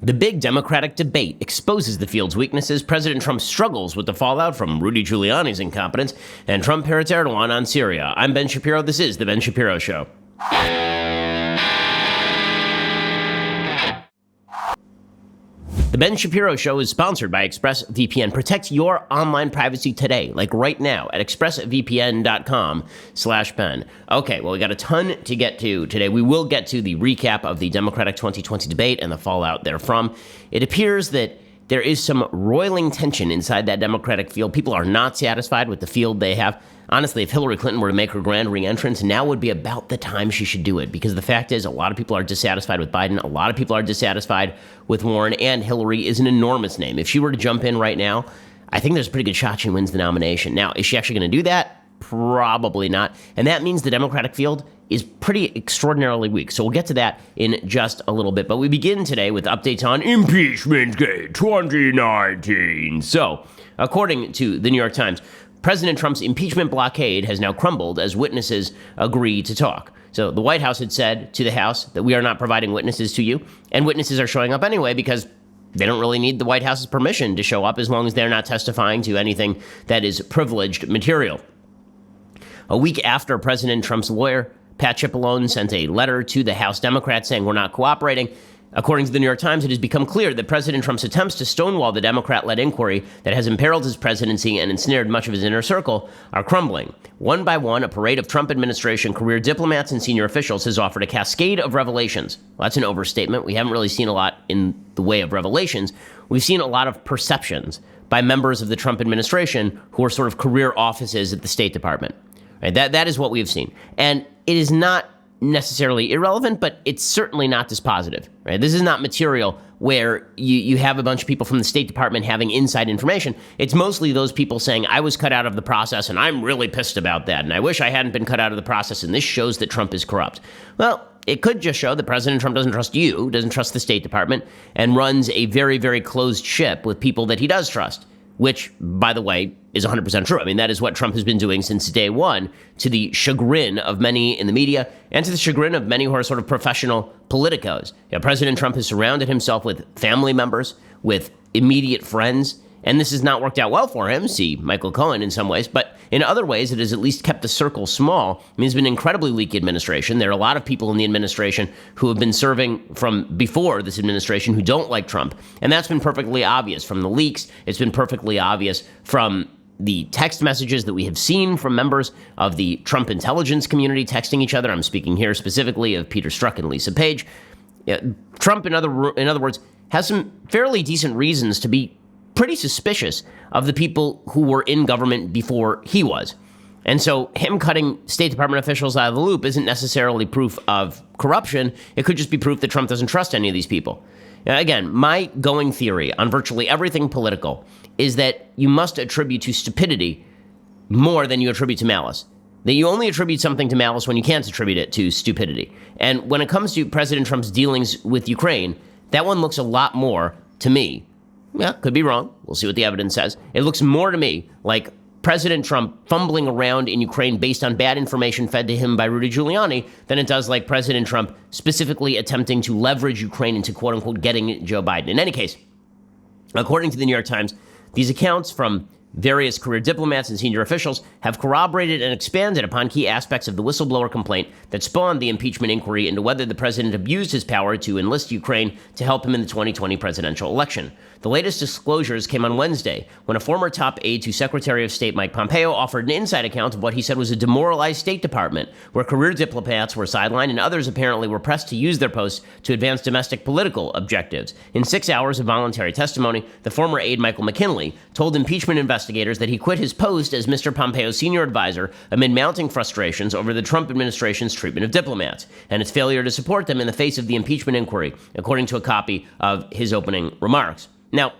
The big Democratic debate exposes the field's weaknesses. President Trump struggles with the fallout from Rudy Giuliani's incompetence, and Trump parrots Erdogan on Syria. I'm Ben Shapiro. This is The Ben Shapiro Show. The Ben Shapiro Show is sponsored by ExpressVPN. Protect your online privacy today, like right now, at expressvpn.com/Ben. Okay, well, we got a ton to get to today. We will get to the recap of the Democratic 2020 debate and the fallout therefrom. It appears that there is some roiling tension inside that Democratic field. People are not satisfied with the field they have. Honestly, if Hillary Clinton were to make her grand re-entrance, now would be about the time she should do it, because the fact is a lot of people are dissatisfied with Biden. A lot of people are dissatisfied with Warren, and Hillary is an enormous name. If she were to jump in right now, I think there's a pretty good shot she wins the nomination. Now, is she actually going to do that? Probably not. And that means the Democratic field is pretty extraordinarily weak. So we'll get to that in just a little bit. But we begin today with updates on Impeachment Gate 2019. So, according to the New York Times, President Trump's impeachment blockade has now crumbled as witnesses agree to talk. So the White House had said to the House that we are not providing witnesses to you, and witnesses are showing up anyway because they don't really need the White House's permission to show up as long as they're not testifying to anything that is privileged material. A week after President Trump's lawyer, Pat Cipollone, sent a letter to the House Democrats saying we're not cooperating, according to the New York Times, it has become clear that President Trump's attempts to stonewall the Democrat-led inquiry that has imperiled his presidency and ensnared much of his inner circle are crumbling. One by one, a parade of Trump administration career diplomats and senior officials has offered a cascade of revelations. Well, that's an overstatement. We haven't really seen a lot in the way of revelations. We've seen a lot of perceptions by members of the Trump administration who are sort of career offices at the State Department. Right? That is what we've seen. And it is not necessarily irrelevant, but it's certainly not dispositive. Right? This is not material where you have a bunch of people from the State Department having inside information. It's mostly those people saying, I was cut out of the process, and I'm really pissed about that, and I wish I hadn't been cut out of the process, and this shows that Trump is corrupt. Well, it could just show that President Trump doesn't trust you, doesn't trust the State Department, and runs a very, very closed ship with people that he does trust, which, by the way, is 100% true. I mean, that is what Trump has been doing since day one, to the chagrin of many in the media and to the chagrin of many who are sort of professional politicos. President Trump has surrounded himself with family members, with immediate friends, and this has not worked out well for him. See Michael Cohen in some ways, but in other ways, it has at least kept the circle small. I mean, it's been an incredibly leaky administration. There are a lot of people in the administration who have been serving from before this administration who don't like Trump, and that's been perfectly obvious from the leaks. It's been perfectly obvious from the text messages that we have seen from members of the Trump intelligence community texting each other. I'm speaking here specifically of Peter Strzok and Lisa Page. Trump, in other words, has some fairly decent reasons to be pretty suspicious of the people who were in government before he was. And so him cutting State Department officials out of the loop isn't necessarily proof of corruption. It could just be proof that Trump doesn't trust any of these people. Now, again, my going theory on virtually everything political is that you must attribute to stupidity more than you attribute to malice. That you only attribute something to malice when you can't attribute it to stupidity. And when it comes to President Trump's dealings with Ukraine, that one looks a lot more to me. Yeah, could be wrong. We'll see what the evidence says. It looks more to me like President Trump fumbling around in Ukraine based on bad information fed to him by Rudy Giuliani than it does like President Trump specifically attempting to leverage Ukraine into quote-unquote getting Joe Biden. In any case, according to the New York Times, these accounts from various career diplomats and senior officials have corroborated and expanded upon key aspects of the whistleblower complaint that spawned the impeachment inquiry into whether the president abused his power to enlist Ukraine to help him in the 2020 presidential election. The latest disclosures came on Wednesday when a former top aide to Secretary of State Mike Pompeo offered an inside account of what he said was a demoralized State Department, where career diplomats were sidelined and others apparently were pressed to use their posts to advance domestic political objectives. In 6 hours of voluntary testimony, the former aide Michael McKinley told impeachment investigators that he quit his post as Mr. Pompeo's senior advisor amid mounting frustrations over the Trump administration's treatment of diplomats and its failure to support them in the face of the impeachment inquiry, according to a copy of his opening remarks. Now,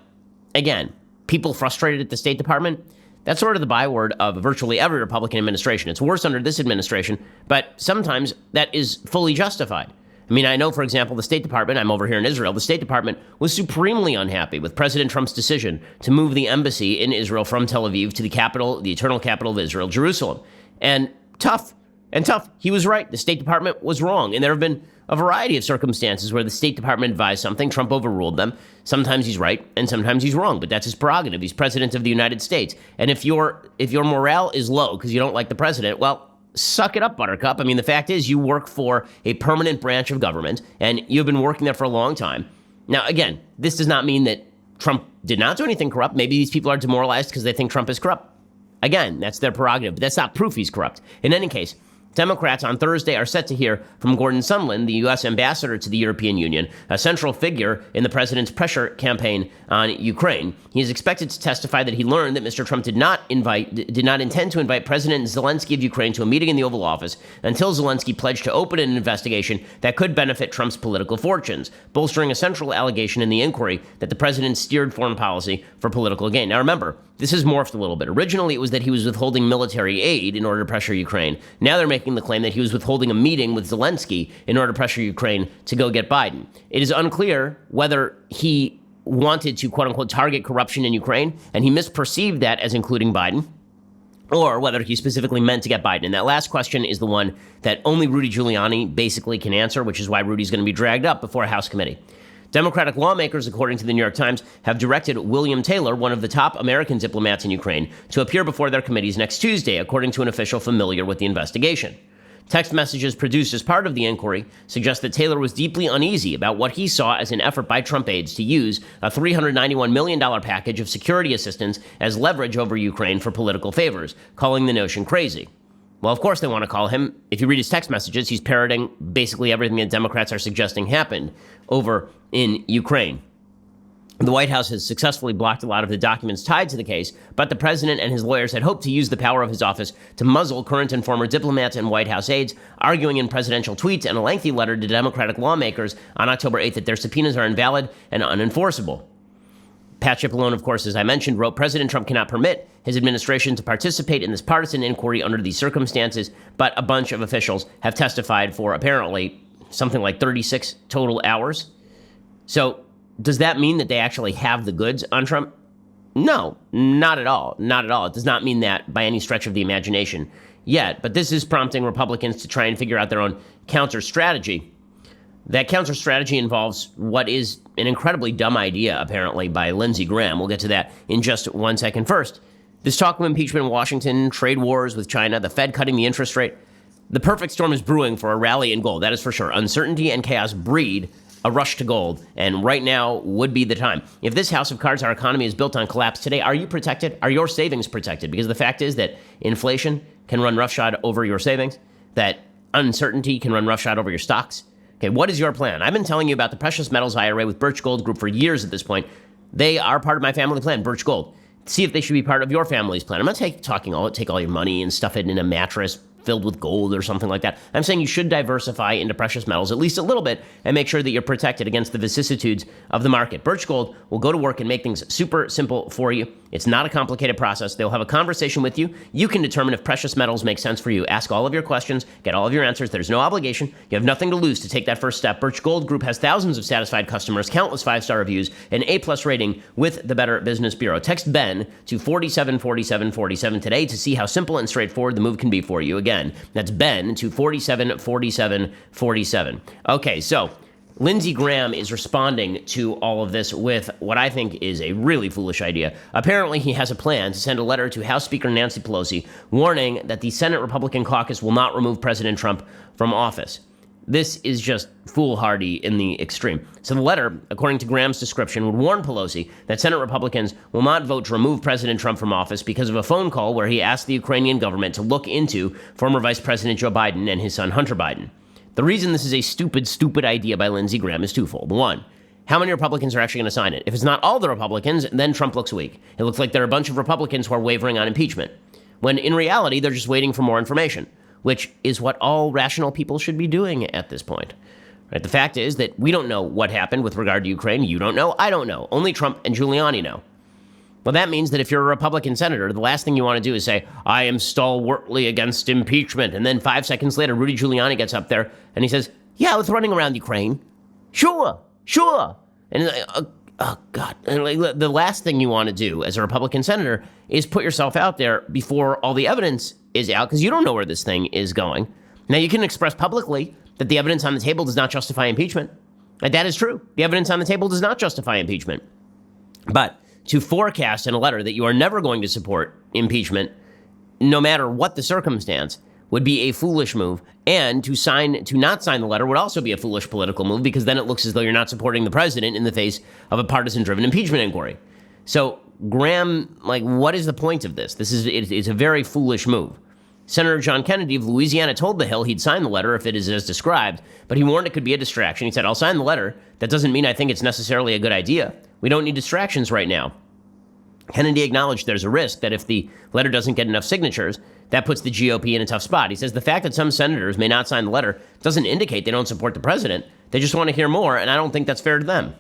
again, people frustrated at the State Department, that's sort of the byword of virtually every Republican administration. It's worse under this administration, but sometimes that is fully justified. I mean, I know, for example, the State Department, I'm over here in Israel, the State Department was supremely unhappy with President Trump's decision to move the embassy in Israel from Tel Aviv to the capital, the eternal capital of Israel, Jerusalem. And tough And tough, he was right. The State Department was wrong. And there have been a variety of circumstances where the State Department advised something, Trump overruled them. Sometimes he's right and sometimes he's wrong, but that's his prerogative. He's president of the United States. And if your morale is low because you don't like the president, well, suck it up, Buttercup. I mean, the fact is you work for a permanent branch of government and you've been working there for a long time. Now, again, this does not mean that Trump did not do anything corrupt. Maybe these people are demoralized because they think Trump is corrupt. Again, that's their prerogative, but that's not proof he's corrupt. In any case, Democrats on Thursday are set to hear from Gordon Sondland, the U.S. ambassador to the European Union, a central figure in the president's pressure campaign on Ukraine. He is expected to testify that he learned that Mr. Trump did not intend to invite President Zelensky of Ukraine to a meeting in the Oval Office until Zelensky pledged to open an investigation that could benefit Trump's political fortunes, bolstering a central allegation in the inquiry that the president steered foreign policy for political gain. Now remember, this has morphed a little bit. Originally, it was that he was withholding military aid in order to pressure Ukraine. Now they're making the claim that he was withholding a meeting with Zelensky in order to pressure Ukraine to go get Biden. It is unclear whether he wanted to, quote unquote, target corruption in Ukraine, and he misperceived that as including Biden, or whether he specifically meant to get Biden. And that last question is the one that only Rudy Giuliani basically can answer, which is why Rudy's going to be dragged up before a House committee. Democratic lawmakers, according to the New York Times, have directed William Taylor, one of the top American diplomats in Ukraine, to appear before their committees next Tuesday, according to an official familiar with the investigation. Text messages produced as part of the inquiry suggest that Taylor was deeply uneasy about what he saw as an effort by Trump aides to use a $391 million package of security assistance as leverage over Ukraine for political favors, calling the notion crazy. Well, of course they want to call him. If you read his text messages, he's parroting basically everything that Democrats are suggesting happened over in Ukraine. The White House has successfully blocked a lot of the documents tied to the case, but the president and his lawyers had hoped to use the power of his office to muzzle current and former diplomats and White House aides, arguing in presidential tweets and a lengthy letter to Democratic lawmakers on October 8th that their subpoenas are invalid and unenforceable. Pat Cipollone, of course, as I mentioned, wrote, President Trump cannot permit his administration to participate in this partisan inquiry under these circumstances, but a bunch of officials have testified for apparently something like 36 total hours. So does that mean that they actually have the goods on Trump? No, not at all. Not at all. It does not mean that by any stretch of the imagination yet, but this is prompting Republicans to try and figure out their own counter strategy. That counter strategy involves what is an incredibly dumb idea, apparently, by Lindsey Graham. We'll get to that in just 1 second. First, this talk of impeachment in Washington, trade wars with China, the Fed cutting the interest rate. The perfect storm is brewing for a rally in gold, that is for sure. Uncertainty and chaos breed a rush to gold, and right now would be the time. If this house of cards, our economy, is built on collapse today, are you protected? Are your savings protected? Because the fact is that inflation can run roughshod over your savings, that uncertainty can run roughshod over your stocks. Okay, what is your plan? I've been telling you about the precious metals IRA with Birch Gold Group for years at this point. They are part of my family plan, Birch Gold. See if they should be part of your family's plan. I'm not take all your money and stuff it in a mattress filled with gold or something like that. I'm saying you should diversify into precious metals at least a little bit and make sure that you're protected against the vicissitudes of the market. Birch Gold will go to work and make things super simple for you. It's not a complicated process. They'll have a conversation with you. You can determine if precious metals make sense for you. Ask all of your questions, get all of your answers. There's no obligation. You have nothing to lose to take that first step. Birch Gold Group has thousands of satisfied customers, countless 5-star reviews, an A+ rating with the Better Business Bureau. Text Ben to 474747 today to see how simple and straightforward the move can be for you. Again, that's Ben to 474747. Okay, so Lindsey Graham is responding to all of this with what I think is a really foolish idea. Apparently, he has a plan to send a letter to House Speaker Nancy Pelosi warning that the Senate Republican caucus will not remove President Trump from office. This is just foolhardy in the extreme. So the letter, according to Graham's description, would warn Pelosi that Senate Republicans will not vote to remove President Trump from office because of a phone call where he asked the Ukrainian government to look into former Vice President Joe Biden and his son Hunter Biden. The reason this is a stupid idea by Lindsey Graham is twofold. One, how many Republicans are actually going to sign it? If it's not all the Republicans, then Trump looks weak. It looks like there are a bunch of Republicans who are wavering on impeachment, when in reality, they're just waiting for more information, which is what all rational people should be doing at this point. Right? The fact is that we don't know what happened with regard to Ukraine. You don't know. I don't know. Only Trump and Giuliani know. Well, that means that if you're a Republican senator, the last thing you want to do is say, I am stalwartly against impeachment. And then 5 seconds later, Rudy Giuliani gets up there and he says, yeah, I was running around Ukraine. Sure. And oh, God. And the last thing you want to do as a Republican senator is put yourself out there before all the evidence is out because you don't know where this thing is going. Now, you can express publicly that the evidence on the table does not justify impeachment. And that is true. The evidence on the table does not justify impeachment. But to forecast in a letter that you are never going to support impeachment, no matter what the circumstance, would be a foolish move. And to not sign the letter would also be a foolish political move, because then it looks as though you're not supporting the president in the face of a partisan-driven impeachment inquiry. So, Graham, what is the point of this? It's a very foolish move. Senator John Kennedy of Louisiana told The Hill he'd sign the letter if it is as described, but he warned it could be a distraction. He said, I'll sign the letter. That doesn't mean I think it's necessarily a good idea. We don't need distractions right now. Kennedy acknowledged there's a risk that if the letter doesn't get enough signatures, that puts the GOP in a tough spot. He says the fact that some senators may not sign the letter doesn't indicate they don't support the president. They just want to hear more, and I don't think that's fair to them.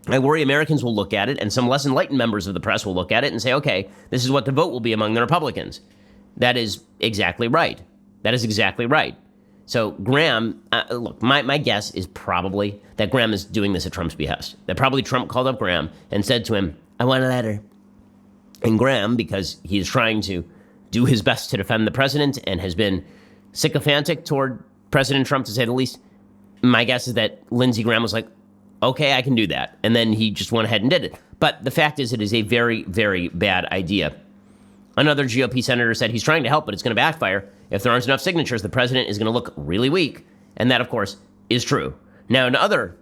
I worry Americans will look at it, and some less enlightened members of the press will look at it and say, okay, this is what the vote will be among the Republicans. That is exactly right. That is exactly right. So Graham, look, my guess is probably that Graham is doing this at Trump's behest. That probably Trump called up Graham and said to him, I want a letter. And Graham, because he is trying to do his best to defend the president and has been sycophantic toward President Trump, to say the least, my guess is that Lindsey Graham was like, okay, I can do that. And then he just went ahead and did it. But the fact is, it is a very, very bad idea. Another GOP senator said he's trying to help, but it's going to backfire. If there aren't enough signatures, the president is going to look really weak. And that, of course, is true. Now, in other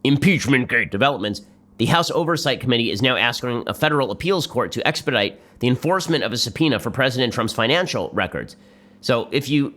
impeachment-gate developments, the House Oversight Committee is now asking a federal appeals court to expedite the enforcement of a subpoena for President Trump's financial records. So if you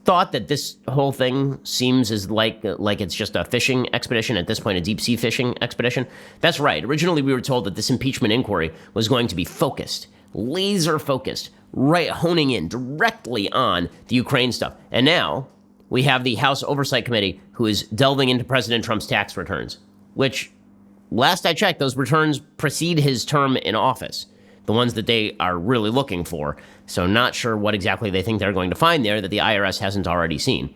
thought that this whole thing seems as like it's just a fishing expedition, at this point, a deep-sea fishing expedition, that's right. Originally, we were told that this impeachment inquiry was going to be focused, laser-focused, right, honing in directly on the Ukraine stuff. And now we have the House Oversight Committee who is delving into President Trump's tax returns, which, last I checked, those returns precede his term in office, the ones that they are really looking for. So not sure what exactly they think they're going to find there that the IRS hasn't already seen.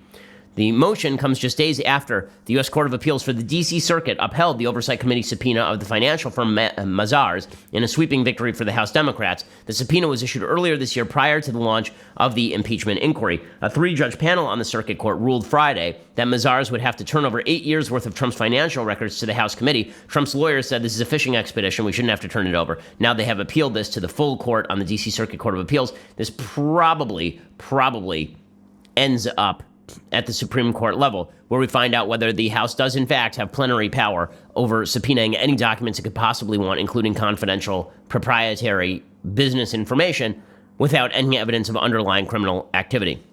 The motion comes just days after the U.S. Court of Appeals for the D.C. Circuit upheld the Oversight Committee subpoena of the financial firm Mazars in a sweeping victory for the House Democrats. The subpoena was issued earlier this year prior to the launch of the impeachment inquiry. A three-judge panel on the circuit court ruled Friday that Mazars would have to turn over 8 years' worth of Trump's financial records to the House committee. Trump's lawyers said this is a fishing expedition. We shouldn't have to turn it over. Now they have appealed this to the full court on the D.C. Circuit Court of Appeals. This probably ends up at the Supreme Court level, where we find out whether the House does in fact have plenary power over subpoenaing any documents it could possibly want, including confidential, proprietary business information, without any evidence of underlying criminal activity.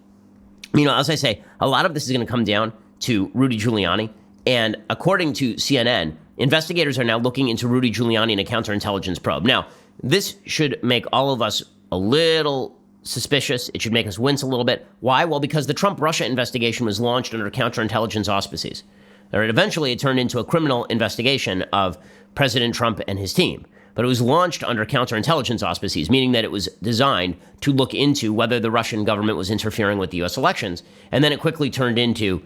As I say, a lot of this is going to come down to Rudy Giuliani, and according to CNN, investigators are now looking into Rudy Giuliani in a counterintelligence probe. Now, this should make all of us a little suspicious. It should make us wince a little bit. Why? Well, because the Trump-Russia investigation was launched under counterintelligence auspices. Eventually, it turned into a criminal investigation of President Trump and his team. But it was launched under counterintelligence auspices, meaning that it was designed to look into whether the Russian government was interfering with the U.S. elections. And then it quickly turned into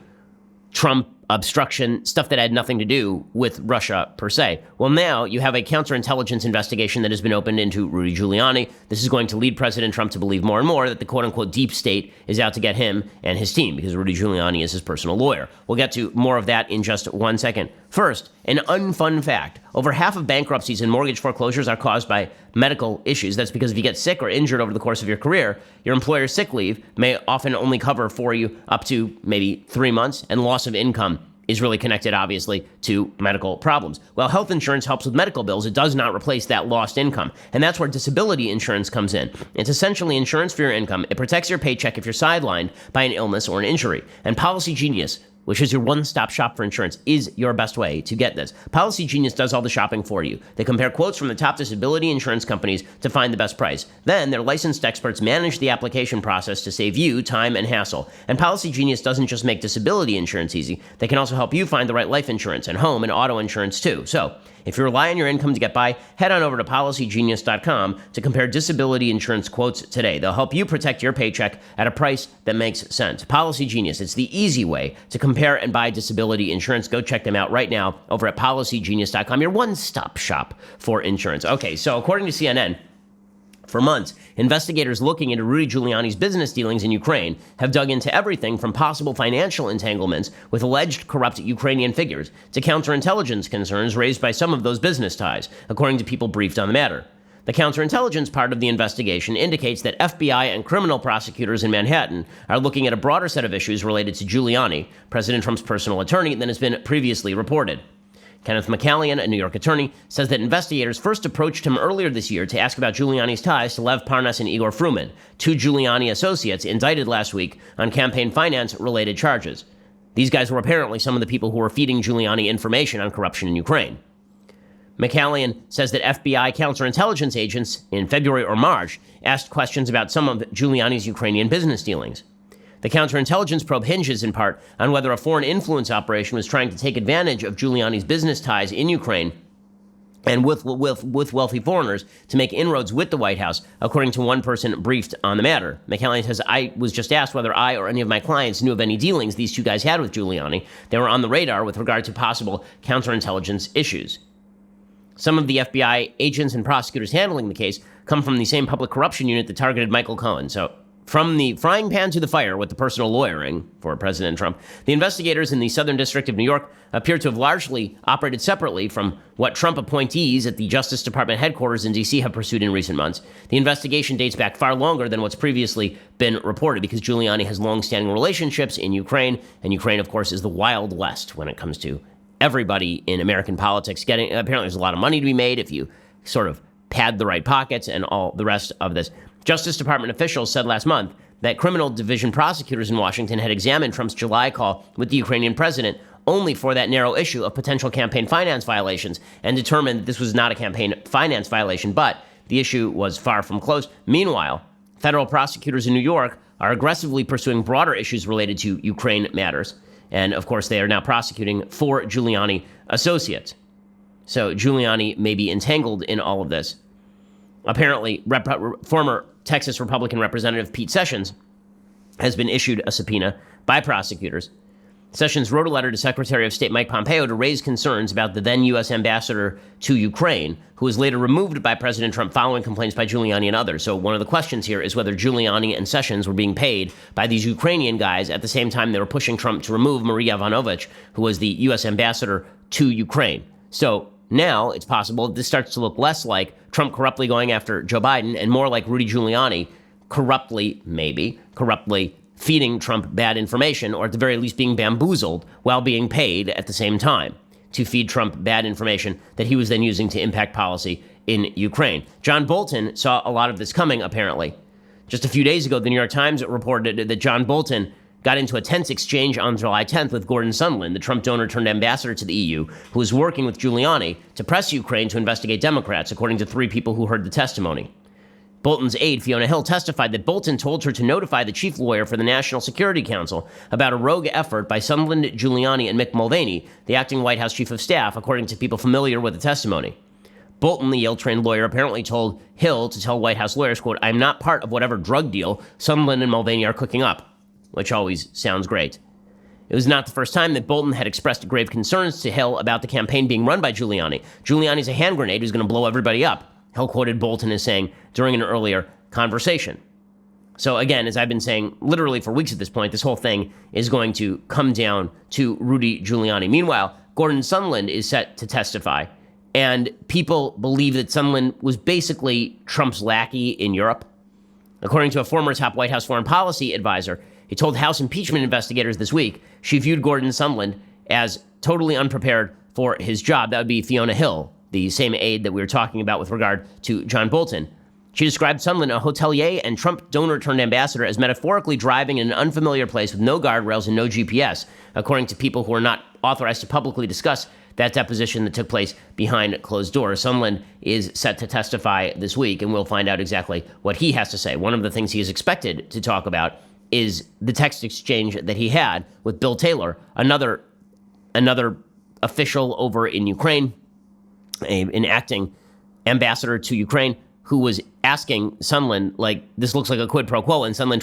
Trump obstruction, stuff that had nothing to do with Russia per se. Well, now you have a counterintelligence investigation that has been opened into Rudy Giuliani. This is going to lead President Trump to believe more and more that the quote-unquote deep state is out to get him and his team, because Rudy Giuliani is his personal lawyer. We'll get to more of that in just 1 second. First, an unfun fact. Over half of bankruptcies and mortgage foreclosures are caused by medical issues. That's because if you get sick or injured over the course of your career, your employer's sick leave may often only cover for you up to maybe 3 months, and loss of income is really connected, obviously, to medical problems. While health insurance helps with medical bills, it does not replace that lost income. And that's where disability insurance comes in. It's essentially insurance for your income. It protects your paycheck if you're sidelined by an illness or an injury. And Policy Genius, which is your one-stop shop for insurance, is your best way to get this. Policy Genius does all the shopping for you. They compare quotes from the top disability insurance companies to find the best price. Then their licensed experts manage the application process to save you time and hassle. And Policy Genius doesn't just make disability insurance easy. They can also help you find the right life insurance and home and auto insurance too. So if you rely on your income to get by, head on over to PolicyGenius.com to compare disability insurance quotes today. They'll help you protect your paycheck at a price that makes sense. Policy Genius, it's the easy way to compare and buy disability insurance. Go check them out right now over at PolicyGenius.com, your one-stop shop for insurance. Okay, so according to CNN, For months, investigators looking into Rudy Giuliani's business dealings in Ukraine have dug into everything from possible financial entanglements with alleged corrupt Ukrainian figures to counterintelligence concerns raised by some of those business ties, according to people briefed on the matter. The counterintelligence part of the investigation indicates that FBI and criminal prosecutors in Manhattan are looking at a broader set of issues related to Giuliani, President Trump's personal attorney, than has been previously reported. Kenneth McCallion, a New York attorney, says that investigators first approached him earlier this year to ask about Giuliani's ties to Lev Parnas and Igor Fruman, two Giuliani associates indicted last week on campaign finance-related charges. These guys were apparently some of the people who were feeding Giuliani information on corruption in Ukraine. McCallion says that FBI counterintelligence agents in February or March asked questions about some of Giuliani's Ukrainian business dealings. The counterintelligence probe hinges in part on whether a foreign influence operation was trying to take advantage of Giuliani's business ties in Ukraine and with wealthy foreigners to make inroads with the White House, according to one person briefed on the matter. McCallion says, I was just asked whether I or any of my clients knew of any dealings these two guys had with Giuliani. They were on the radar with regard to possible counterintelligence issues. Some of the FBI agents and prosecutors handling the case come from the same public corruption unit that targeted Michael Cohen. So from the frying pan to the fire with the personal lawyering for President Trump, the investigators in the Southern District of New York appear to have largely operated separately from what Trump appointees at the Justice Department headquarters in D.C. have pursued in recent months. The investigation dates back far longer than what's previously been reported because Giuliani has long-standing relationships in Ukraine, and Ukraine, of course, is the Wild West when it comes to everybody in American politics apparently there's a lot of money to be made if you sort of pad the right pockets and all the rest of this. Justice Department officials said last month that criminal division prosecutors in Washington had examined Trump's July call with the Ukrainian president only for that narrow issue of potential campaign finance violations and determined that this was not a campaign finance violation, but the issue was far from closed. Meanwhile, federal prosecutors in New York are aggressively pursuing broader issues related to Ukraine matters. And, of course, they are now prosecuting 4 Giuliani associates. So Giuliani may be entangled in all of this. Apparently, former Texas Republican Representative Pete Sessions has been issued a subpoena by prosecutors. Sessions wrote a letter to Secretary of State Mike Pompeo to raise concerns about the then U.S. ambassador to Ukraine, who was later removed by President Trump following complaints by Giuliani and others. So one of the questions here is whether Giuliani and Sessions were being paid by these Ukrainian guys at the same time they were pushing Trump to remove Marie Yovanovitch, who was the U.S. ambassador to Ukraine. So now it's possible this starts to look less like Trump corruptly going after Joe Biden and more like Rudy Giuliani corruptly feeding Trump bad information, or at the very least being bamboozled while being paid at the same time to feed Trump bad information that he was then using to impact policy in Ukraine. John Bolton saw a lot of this coming, apparently. Just a few days ago, the New York Times reported that John Bolton got into a tense exchange on July 10th with Gordon Sondland, the Trump donor turned ambassador to the EU, who was working with Giuliani to press Ukraine to investigate Democrats, according to 3 people who heard the testimony. Bolton's aide, Fiona Hill, testified that Bolton told her to notify the chief lawyer for the National Security Council about a rogue effort by Sondland, Giuliani, and Mick Mulvaney, the acting White House chief of staff, according to people familiar with the testimony. Bolton, the Yale-trained lawyer, apparently told Hill to tell White House lawyers, quote, "I'm not part of whatever drug deal Sondland and Mulvaney are cooking up," which always sounds great. It was not the first time that Bolton had expressed grave concerns to Hill about the campaign being run by Giuliani. Giuliani's a hand grenade who's going to blow everybody up. Hill quoted Bolton as saying during an earlier conversation. So again, as I've been saying literally for weeks at this point, this whole thing is going to come down to Rudy Giuliani. Meanwhile, Gordon Sondland is set to testify, and people believe that Sondland was basically Trump's lackey in Europe. According to a former top White House foreign policy advisor, he told House impeachment investigators this week she viewed Gordon Sondland as totally unprepared for his job. That would be Fiona Hill, the same aide that we were talking about with regard to John Bolton. She described Sondland, a hotelier and Trump donor-turned-ambassador, as metaphorically driving in an unfamiliar place with no guardrails and no GPS, according to people who are not authorized to publicly discuss that deposition that took place behind closed doors. Sondland is set to testify this week, and we'll find out exactly what he has to say. One of the things he is expected to talk about is the text exchange that he had with Bill Taylor, another official over in Ukraine, an acting ambassador to Ukraine, who was asking Sondland, like, this looks like a quid pro quo, and Sondland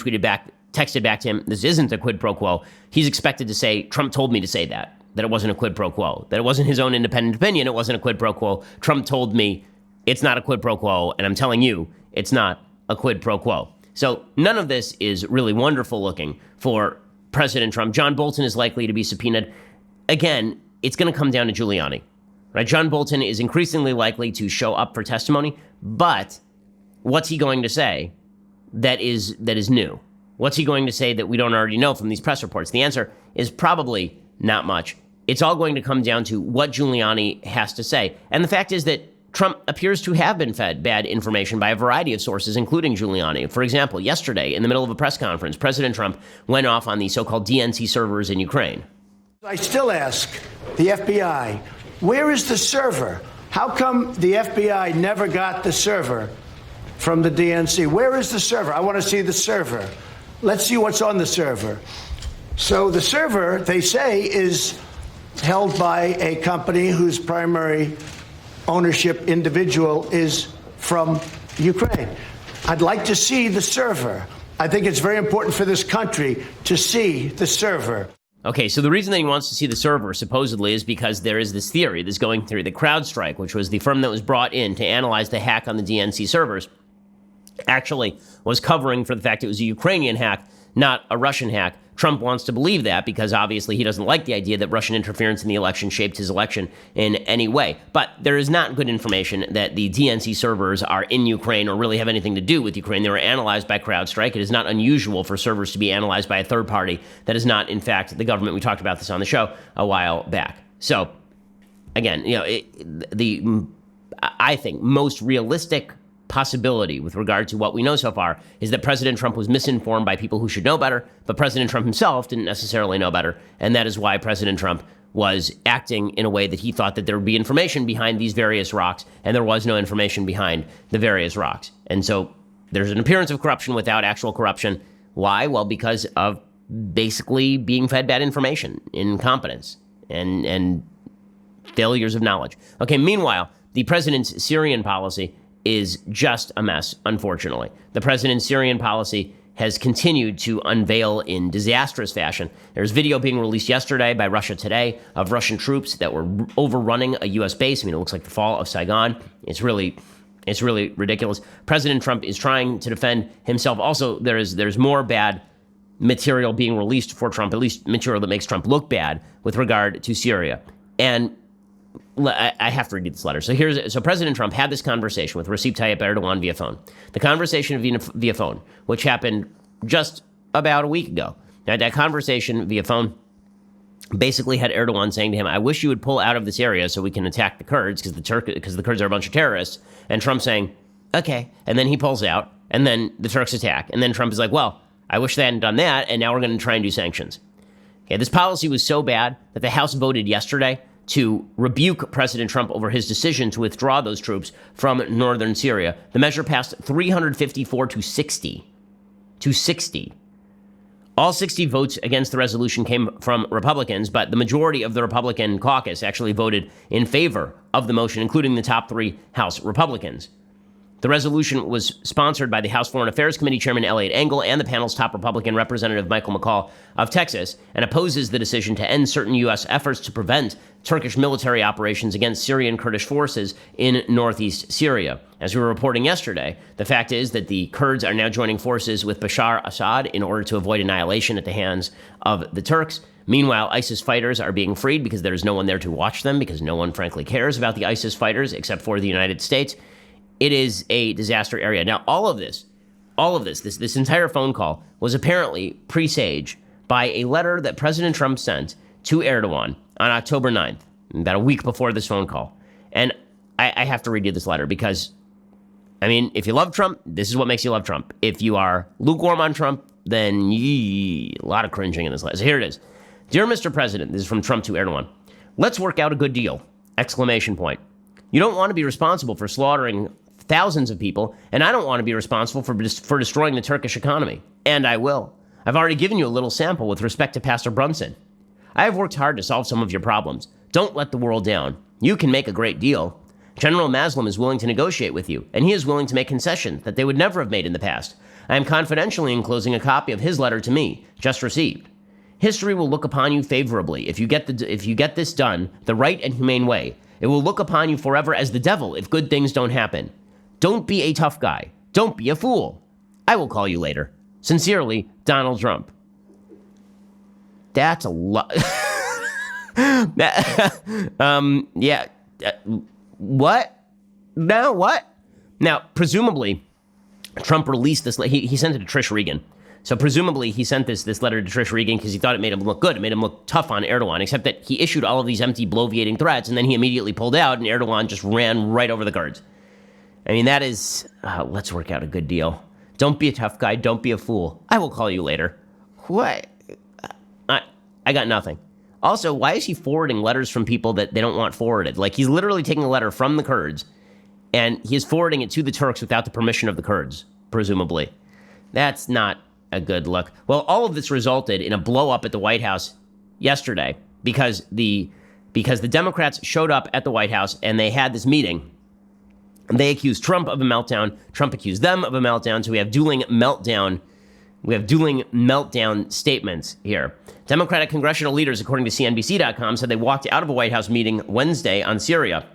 texted back to him, this isn't a quid pro quo. He's expected to say, Trump told me to say that it wasn't a quid pro quo, that it wasn't his own independent opinion, it wasn't a quid pro quo. Trump told me it's not a quid pro quo, and I'm telling you, it's not a quid pro quo. So none of this is really wonderful looking for President Trump. John Bolton is likely to be subpoenaed. Again, it's going to come down to Giuliani, right? John Bolton is increasingly likely to show up for testimony, but what's he going to say that is new? What's he going to say that we don't already know from these press reports? The answer is probably not much. It's all going to come down to what Giuliani has to say. And the fact is that Trump appears to have been fed bad information by a variety of sources, including Giuliani. For example, yesterday, in the middle of a press conference, President Trump went off on the so-called DNC servers in Ukraine. I still ask the FBI, where is the server? How come the FBI never got the server from the DNC? Where is the server? I want to see the server. Let's see what's on the server. So the server, they say, is held by a company whose primary ownership individual is from Ukraine. I'd like to see the server. I think it's very important for this country to see the server. Okay, so the reason that he wants to see the server, supposedly, is because there is this theory that's going through that CrowdStrike, which was the firm that was brought in to analyze the hack on the DNC servers, actually was covering for the fact it was a Ukrainian hack, not a Russian hack. Trump wants to believe that because obviously he doesn't like the idea that Russian interference in the election shaped his election in any way. But there is not good information that the DNC servers are in Ukraine or really have anything to do with Ukraine. They were analyzed by CrowdStrike. It is not unusual for servers to be analyzed by a third party that is not, in fact, the government. We talked about this on the show a while back. So, again, I think most realistic possibility with regard to what we know so far is that President Trump was misinformed by people who should know better, but President Trump himself didn't necessarily know better, and that is why President Trump was acting in a way that he thought that there would be information behind these various rocks, and there was no information behind the various rocks. And so there's an appearance of corruption without actual corruption. Why? Well, because of basically being fed bad information, incompetence, and failures of knowledge. Okay, meanwhile, the president's Syrian policy is just a mess, unfortunately. The president's Syrian policy has continued to unveil in disastrous fashion. There's video being released yesterday by Russia Today of Russian troops that were overrunning a U.S. base. I mean, it looks like the fall of Saigon. It's really ridiculous. President Trump is trying to defend himself. Also, there's more bad material being released for Trump, at least material that makes Trump look bad with regard to Syria. And I have to read this letter. So President Trump had this conversation with Recep Tayyip Erdogan via phone. The conversation via phone, which happened just about a week ago. Now, that conversation via phone basically had Erdogan saying to him, "I wish you would pull out of this area so we can attack the Kurds because the Kurds are a bunch of terrorists." And Trump saying, "Okay." And then he pulls out, and then the Turks attack. And then Trump is like, "Well, I wish they hadn't done that, and now we're going to try and do sanctions." Okay, this policy was so bad that the House voted yesterday to rebuke President Trump over his decision to withdraw those troops from northern Syria. The measure passed 354 to 60. All 60 votes against the resolution came from Republicans, but the majority of the Republican caucus actually voted in favor of the motion, including the top three House Republicans. The resolution was sponsored by the House Foreign Affairs Committee Chairman Elliot Engel and the panel's top Republican Representative Michael McCaul of Texas, and opposes the decision to end certain U.S. efforts to prevent Turkish military operations against Syrian Kurdish forces in northeast Syria. As we were reporting yesterday, the fact is that the Kurds are now joining forces with Bashar Assad in order to avoid annihilation at the hands of the Turks. Meanwhile, ISIS fighters are being freed because there's no one there to watch them, because no one frankly cares about the ISIS fighters except for the United States. It is a disaster area. Now, all of this entire phone call was apparently presaged by a letter that President Trump sent to Erdogan on October 9th, about a week before this phone call. And I have to read you this letter because, I mean, if you love Trump, this is what makes you love Trump. If you are lukewarm on Trump, then a lot of cringing in this letter. So here it is. "Dear Mr. President," this is from Trump to Erdogan, "let's work out a good deal!" ! You don't want to be responsible for slaughtering thousands of people, and I don't want to be responsible for destroying the Turkish economy. And I will. I've already given you a little sample with respect to Pastor Brunson. I have worked hard to solve some of your problems. Don't let the world down. You can make a great deal. General Maslam is willing to negotiate with you, and he is willing to make concessions that they would never have made in the past. I am confidentially enclosing a copy of his letter to me, just received. History will look upon you favorably if you get this done the right and humane way. It will look upon you forever as the devil if good things don't happen. Don't be a tough guy. Don't be a fool. I will call you later. Sincerely, Donald Trump. That's a lot. Yeah. What? Now what? Now, presumably, Trump released this. He sent it to Trish Regan. So presumably he sent this letter to Trish Regan because he thought it made him look good. It made him look tough on Erdogan, except that he issued all of these empty, bloviating threats, and then he immediately pulled out, and Erdogan just ran right over the Kurds. I mean, that is, let's work out a good deal. Don't be a tough guy. Don't be a fool. I will call you later. What? I got nothing. Also, why is he forwarding letters from people that they don't want forwarded? Like, he's literally taking a letter from the Kurds, and he is forwarding it to the Turks without the permission of the Kurds, presumably. That's not a good look. Well, all of this resulted in a blow up at the White House yesterday because the Democrats showed up at the White House and they had this meeting. They accused Trump of a meltdown. Trump accused them of a meltdown. So we have dueling meltdown statements here. Democratic congressional leaders, according to CNBC.com, said they walked out of a White House meeting Wednesday on Syria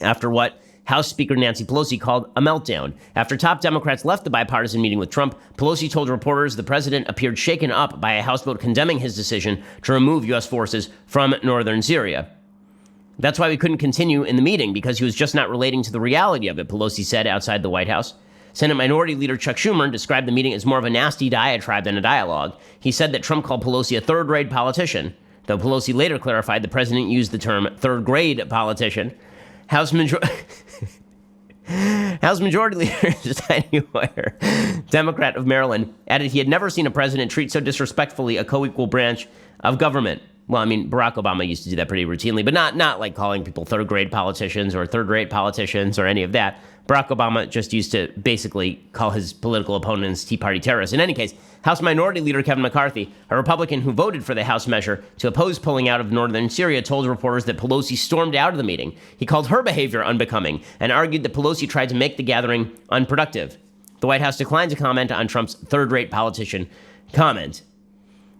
after what House Speaker Nancy Pelosi called a meltdown. After top Democrats left the bipartisan meeting with Trump, Pelosi told reporters the president appeared shaken up by a House vote condemning his decision to remove U.S. forces from northern Syria. That's why we couldn't continue in the meeting, because he was just not relating to the reality of it, Pelosi said outside the White House. Senate Minority Leader Chuck Schumer described the meeting as more of a nasty diatribe than a dialogue. He said that Trump called Pelosi a third-rate politician, though Pelosi later clarified the president used the term third-grade politician. House Majority Leader Steny Hoyer, Democrat of Maryland, added he had never seen a president treat so disrespectfully a co-equal branch of government. Well, I mean, Barack Obama used to do that pretty routinely, but not like calling people third-grade politicians or third-rate politicians or any of that. Barack Obama just used to basically call his political opponents Tea Party terrorists. In any case, House Minority Leader Kevin McCarthy, a Republican who voted for the House measure to oppose pulling out of northern Syria, told reporters that Pelosi stormed out of the meeting. He called her behavior unbecoming and argued that Pelosi tried to make the gathering unproductive. The White House declined to comment on Trump's third-rate politician comment.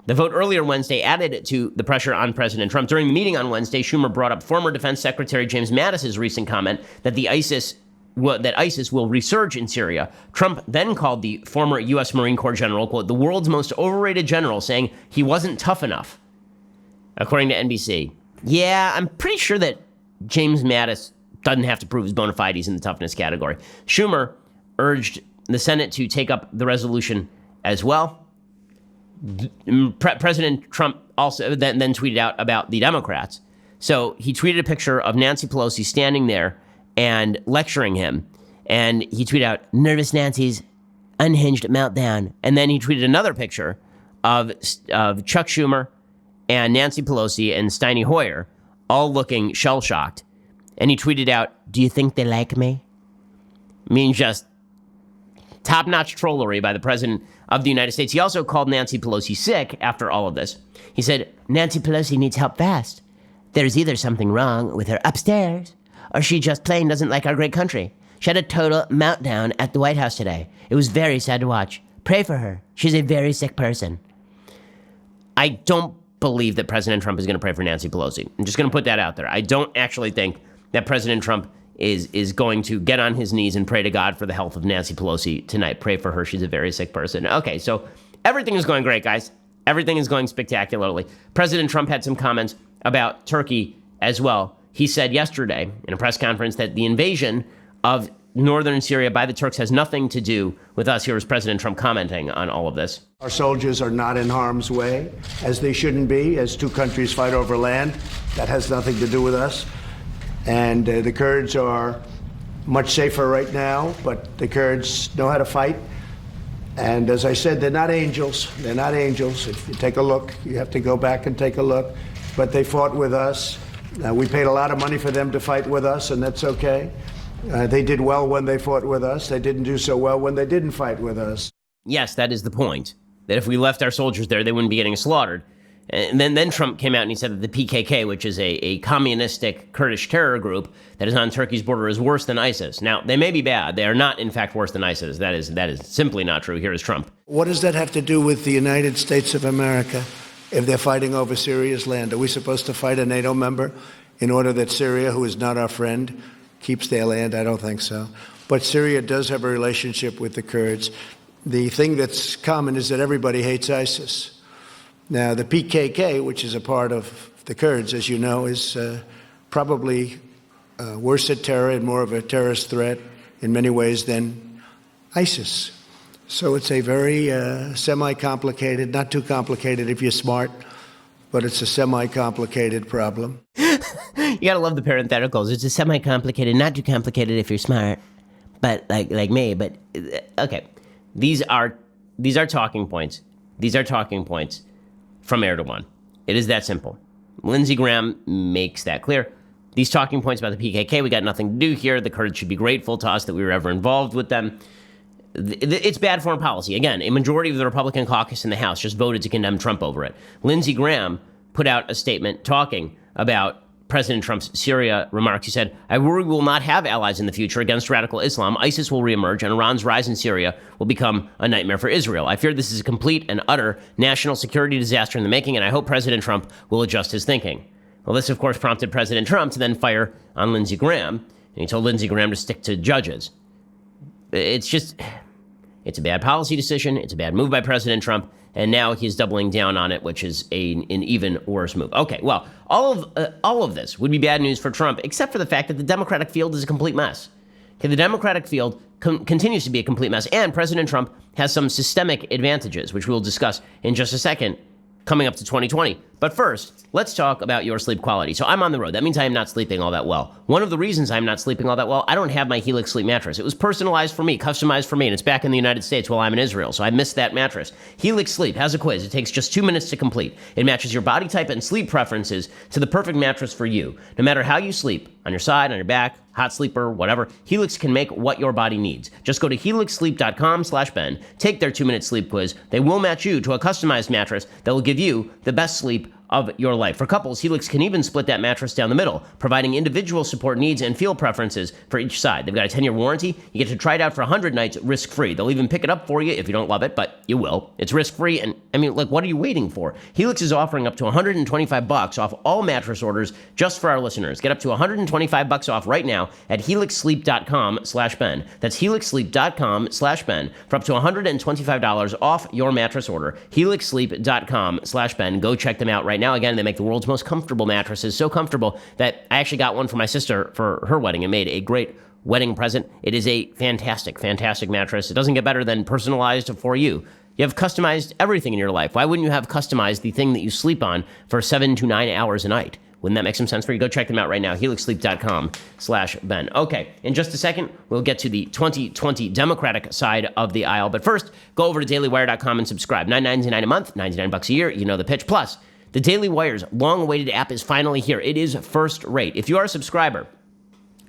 The vote earlier Wednesday added to the pressure on President Trump. During the meeting on Wednesday, Schumer brought up former Defense Secretary James Mattis's recent comment that ISIS will resurge in Syria. Trump then called the former U.S. Marine Corps general, quote, the world's most overrated general, saying he wasn't tough enough, according to NBC. Yeah, I'm pretty sure that James Mattis doesn't have to prove his bona fides in the toughness category. Schumer urged the Senate to take up the resolution as well. President Trump also then tweeted out about the Democrats. So he tweeted a picture of Nancy Pelosi standing there and lecturing him. And he tweeted out, nervous Nancy's unhinged meltdown. And then he tweeted another picture of Chuck Schumer and Nancy Pelosi and Steny Hoyer all looking shell-shocked. And he tweeted out, do you think they like me? I mean, just top-notch trollery by the president of the United States. He also called Nancy Pelosi sick after all of this. He said, Nancy Pelosi needs help fast. There's either something wrong with her upstairs, or she just plain doesn't like our great country. She had a total meltdown at the White House today. It was very sad to watch. Pray for her. She's a very sick person. I don't believe that President Trump is going to pray for Nancy Pelosi. I'm just going to put that out there. I don't actually think that President Trump is going to get on his knees and pray to God for the health of Nancy Pelosi tonight. Pray for her. She's a very sick person. Okay, so everything is going great, guys. Everything is going spectacularly. President Trump had some comments about Turkey as well. He said yesterday in a press conference that the invasion of northern Syria by the Turks has nothing to do with us. Here is President Trump commenting on all of this. Our soldiers are not in harm's way, as they shouldn't be, as two countries fight over land. That has nothing to do with us. And the Kurds are much safer right now, but the Kurds know how to fight. And as I said, they're not angels. They're not angels. If you take a look, you have to go back and take a look. But they fought with us. We paid a lot of money for them to fight with us, and that's okay. They did well when they fought with us. They didn't do so well when they didn't fight with us. Yes, that is the point. That if we left our soldiers there, they wouldn't be getting slaughtered. And then Trump came out and he said that the PKK, which is a communistic Kurdish terror group that is on Turkey's border, is worse than ISIS. Now, they may be bad. They are not, in fact, worse than ISIS. That is simply not true. Here is Trump. What does that have to do with the United States of America if they're fighting over Syria's land? Are we supposed to fight a NATO member in order that Syria, who is not our friend, keeps their land? I don't think so. but Syria does have a relationship with the Kurds. The thing that's common is that everybody hates ISIS. Now, the PKK, which is a part of the Kurds, as you know, is probably worse at terror and more of a terrorist threat in many ways than ISIS. So it's a very semi-complicated, not too complicated if you're smart, but it's a semi-complicated problem. You gotta love the parentheticals. It's a semi-complicated, not too complicated if you're smart, but like me. But okay, these are talking points. These are talking points from Erdogan. It is that simple. Lindsey Graham makes that clear. These talking points about the PKK, we got nothing to do here. The Kurds should be grateful to us that we were ever involved with them. It's bad foreign policy. Again, a majority of the Republican caucus in the House just voted to condemn Trump over it. Lindsey Graham put out a statement talking about President Trump's Syria remarks. He said, "I worry we will not have allies in the future against radical Islam. ISIS will reemerge, and Iran's rise in Syria will become a nightmare for Israel. I fear this is a complete and utter national security disaster in the making, and I hope President Trump will adjust his thinking." Well, this, of course, prompted President Trump to then fire on Lindsey Graham, and he told Lindsey Graham to stick to judges. It's a bad policy decision. It's a bad move by President Trump, and now he's doubling down on it, which is an even worse move. Okay, well, all of this would be bad news for Trump, except for the fact that the Democratic field is a complete mess. Okay, the Democratic field continues to be a complete mess, and President Trump has some systemic advantages, which we'll discuss in just a second, coming up to 2020. But first, let's talk about your sleep quality. So I'm on the road. That means I am not sleeping all that well. One of the reasons I'm not sleeping all that well, I don't have my Helix sleep mattress. It was personalized for me, customized for me, and it's back in the United States while I'm in Israel, so I missed that mattress. Helix Sleep has a quiz. It takes just 2 minutes to complete. It matches your body type and sleep preferences to the perfect mattress for you. No matter how you sleep, on your side, on your back, hot sleeper, whatever, Helix can make what your body needs. Just go to helixsleep.com/Ben, take their 2-minute sleep quiz. They will match you to a customized mattress that will give you the best sleep of your life. For couples, Helix can even split that mattress down the middle, providing individual support needs and feel preferences for each side. They've got a 10-year warranty. You get to try it out for 100 nights risk-free. They'll even pick it up for you if you don't love it, but you will. It's risk-free, and I mean, like, what are you waiting for? Helix is offering up to $125 off all mattress orders just for our listeners. Get up to $125 off right now at helixsleep.com/Ben. That's helixsleep.com/Ben for up to $125 off your mattress order. helixsleep.com/Ben. Go check them out right now. Again, they make the world's most comfortable mattresses, so comfortable that I actually got one for my sister for her wedding and made a great wedding present. It is a fantastic, fantastic mattress. It doesn't get better than personalized for you. You have customized everything in your life. Why wouldn't you have customized the thing that you sleep on for 7 to 9 hours a night? Wouldn't that make some sense for you? Go check them out right now, helixsleep.com/Ben. Okay, in just a second, we'll get to the 2020 Democratic side of the aisle. But first, go over to dailywire.com and subscribe. $9.99 a month, $99 a year. You know the pitch. Plus, the Daily Wire's long-awaited app is finally here. It is first rate. If you are a subscriber,